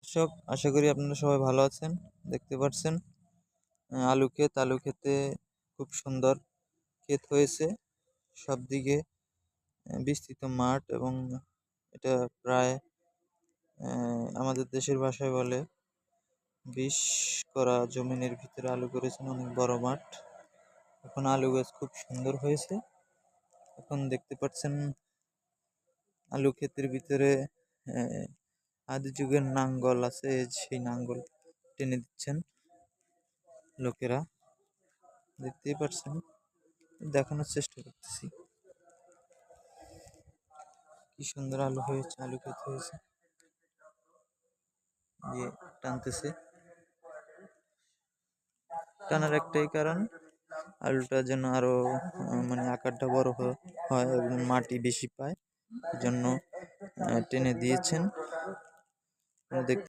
দর্শক, আশা করি আপনারা সবাই ভালো আছেন। দেখতে পাচ্ছেন আলু ক্ষেতে খুব সুন্দর ক্ষেত হয়েছে। সবদিকে বিস্তৃত মাঠ এবং এটা প্রায় আমাদের দেশের ভাষায় বলে ২০ করা জমিনের ভিতরে আলু করেছেন, অনেক বড় মাঠ। এখন আলু গাছ খুব সুন্দর হয়েছে। এখন দেখতে পাচ্ছেন আলু ক্ষেতের ভিতরে আদি যুগের নাঙ্গল আছে, সেই নাঙ্গল টেনে দিচ্ছেন লোকেরা। দেখতেই পাচ্ছেন, দেখানোর চেষ্টা করতেছি কি সুন্দর আলু হয়েছে, আলু ক্ষেত হয়েছে। যে টানতেছে, টানার একটাই কারণ আলুটা যেন আরো মানে আকারটা বড় হয় এবং মাটি বেশি পায়, জন্য টেনে দিয়েছেন। দেখতে